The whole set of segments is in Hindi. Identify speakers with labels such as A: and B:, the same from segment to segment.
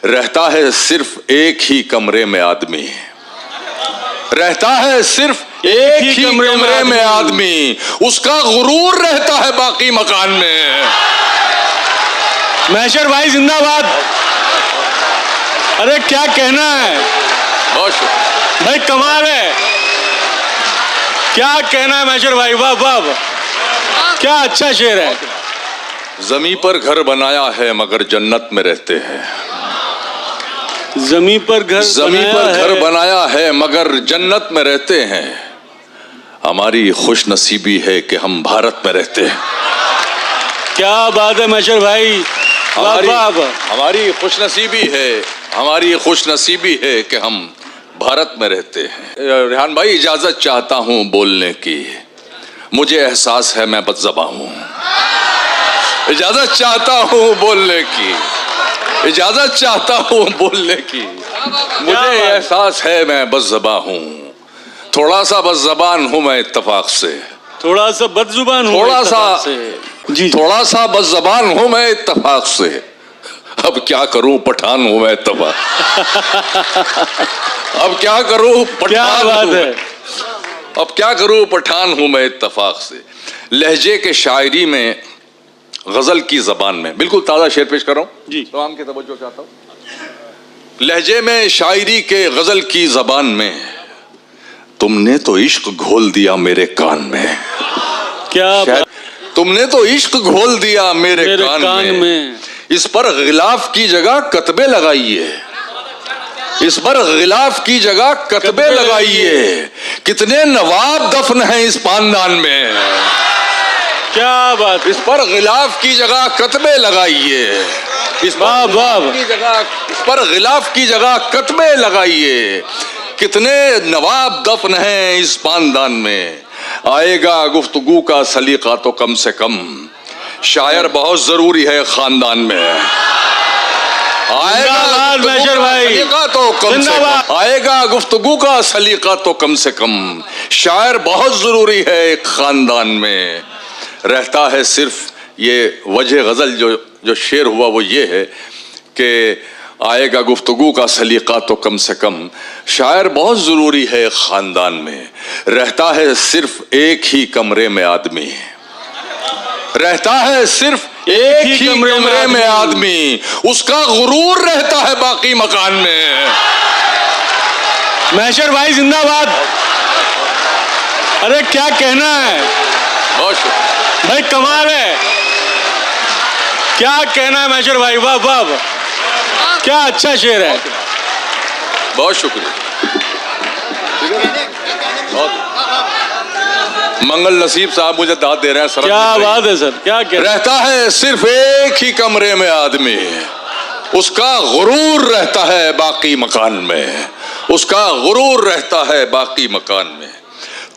A: रहता है सिर्फ एक ही कमरे में आदमी, रहता है सिर्फ एक ही कमरे में आदमी, उसका गुरूर रहता है बाकी मकान में।
B: महशर भाई जिंदाबाद। अरे क्या कहना है,
A: बहुत शुक्रिया
B: भाई कमाल है, क्या कहना है महशर भाई, वाह वाह, क्या अच्छा शेर है।
A: जमीन पर घर बनाया है मगर जन्नत में रहते हैं,
B: जमीन पर घर
A: बनाया है मगर जन्नत में रहते हैं। हमारी खुश नसीबी है कि हम भारत में रहते हैं।
B: क्या बात है महशर भाई,
A: हमारी खुश नसीबी है कि हम भारत में रहते हैं। रेहान भाई इजाजत चाहता हूं बोलने की, मुझे एहसास है मैं बदज़बां हूं। इजाजत चाहता हूं बोलने की, इजाजत चाहता हूं बोलने की, मुझे एहसास है मैं बदज़बां हूं। थोड़ा सा बदज़बान हूं मैं इत्तफाक से,
B: थोड़ा सा बदजुबान हूं,
A: थोड़ा सा बदज़बान हूं मैं इत्तफाक से। अब क्या करूं पठान हूं मैं इत्तफाक। अब क्या करूं पठान हूं, अब क्या करूं पठान हूं मैं इत्तफाक से। लहजे के शायरी में गजल की जबान में, बिल्कुल ताजा शेर पेश कर रहा हूं जी, तमाम की तवज्जो चाहता हूं। लहजे में शायरी के गजल की जबान में, तुमने तो इश्क घोल दिया मेरे कान में।
B: क्या
A: तुमने तो इश्क घोल दिया मेरे कान में। इस पर गिलाफ की जगह कतबे लगाइए, इस पर गिलाफ की जगह कतबे लगाइए। कितने नवाब दफन हैं इस पानदान में।
B: क्या बात,
A: इस पर गिलाफ की जगह कतबे लगाइए, इस पर गिलाफ की जगह कतबे लगाइए। कितने नवाब दफन हैं इस पानदान में। आएगा गुफ्तगू का सलीका तो कम से कम, शायर बहुत जरूरी है खानदान में। आएगा गुफ्तगू का सलीका तो कम से कम, शायर बहुत जरूरी है एक खानदान में। रहता है सिर्फ ये वजह गजल जो शेर हुआ वो ये है कि आएगा गुफ्तगू का सलीका तो कम से कम, शायर बहुत जरूरी है खानदान में। रहता है सिर्फ एक ही कमरे में आदमी, रहता है सिर्फ एक ही कमरे में आदमी, उसका गुरूर रहता है बाकी मकान में।
B: महशर भाई जिंदाबाद। अरे क्या कहना है,
A: बहुत शुक्रिया
B: भाई कमाल है, क्या कहना है महशर भाई, वाह वाह, क्या अच्छा शेर है।
A: बहुत शुक्रिया, मंगल नसीब साहब मुझे दाद दे रहे हैं सर।
B: क्या बात है सर, क्या कह
A: रहता है सिर्फ एक ही कमरे में आदमी, उसका गुरूर रहता है बाकी मकान में, उसका गुरूर रहता है बाकी मकान में।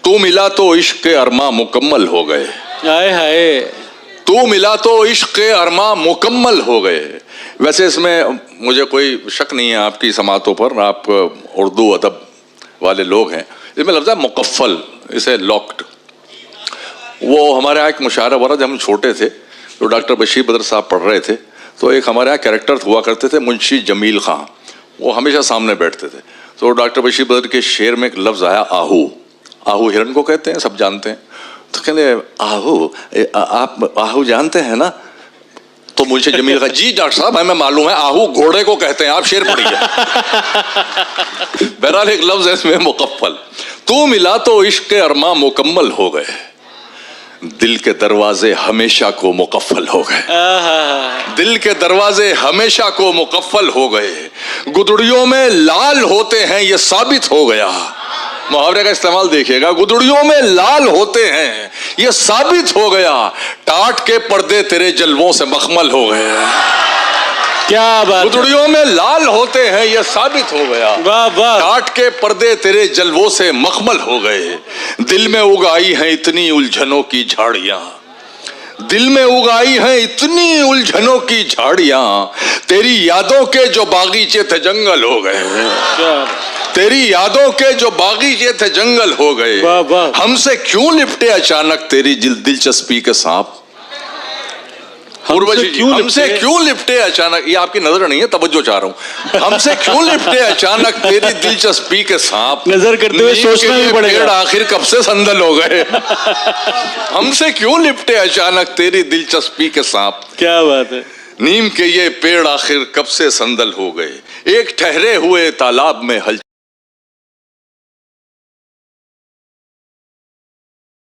A: तू मिला तो इश्क के अरमा मुकम्मल हो गए,
B: हाय हाय,
A: तू मिला तो इश्क के अरमा मुकम्मल हो गए। वैसे इसमें मुझे कोई शक नहीं है आपकी समातों पर, आप उर्दू अदब वाले लोग हैं। इसमें लफ्ज़ है मुकफ़ल, इसे लॉक्ड। वो हमारे यहाँ एक मुशायरा हुआ था जब हम छोटे थे, तो डॉक्टर बशीर बदर साहब पढ़ रहे थे, तो एक हमारे यहाँ कैरेक्टर हुआ करते थे मुंशी जमील खां, वो हमेशा सामने बैठते थे। तो डॉक्टर बशीर बदर के शेर में एक लफ्ज़ आया आहू। आहू हिरन को कहते हैं, सब जानते हैं। तो कहते आहू, आप आहू जानते हैं ना? तो मुंशी जमील खां, जी डॉक्टर साहब हमें मालूम है, आहू घोड़े को कहते हैं, आप शेर पढ़िए। बहरहाल एक लफ्ज़ है इसमें मुकफ़ल। तू मिला तो इश्क के अरमा मुकम्मल हो गए, दिल के दरवाजे हमेशा को मुकफ़ल हो गए, दिल के दरवाजे हमेशा को मुकफ़ल हो गए। गुदड़ियों में लाल होते हैं ये साबित हो गया। मुहावरे का इस्तेमाल देखिएगा, गुदड़ियों में लाल होते हैं ये साबित हो गया। टाट के पर्दे तेरे जलवों से मखमल हो गए।
B: क्या बात,
A: गुदड़ियों में लाल होते हैं ये साबित हो गया।
B: वाह वाह,
A: टाट के पर्दे तेरे जलवों से मखमल हो गए। दिल में उगाई हैं इतनी उलझनों की झाड़ियां, दिल में उगाई हैं इतनी उलझनों की झाड़ियां, तेरी यादों के जो बागीचे थे जंगल हो गए, तेरी यादों के जो बागीचे थे जंगल हो गए। हमसे क्यों लिपटे अचानक तेरी दिलचस्पी के सांप, उर्वशी जी,
B: क्यों
A: हमसे
B: लिपटे?
A: क्यों लिपटे अचानक, ये आपकी नजर नहीं है, तवज्जो चाह रहा हूँ, हमसे क्यों लिपटे अचानक तेरी दिलचस्पी के सांप,
B: नजर करते हुए
A: नीम
B: सोचना
A: के
B: भी
A: ये
B: पड़ेगा।
A: पेड़ आखिर कब से संदल हो गए। हमसे क्यों लिपटे अचानक तेरी दिलचस्पी के सांप,
B: क्या बात है।
A: नीम के ये पेड़ आखिर कब से संदल हो गए, एक ठहरे हुए तालाब में हल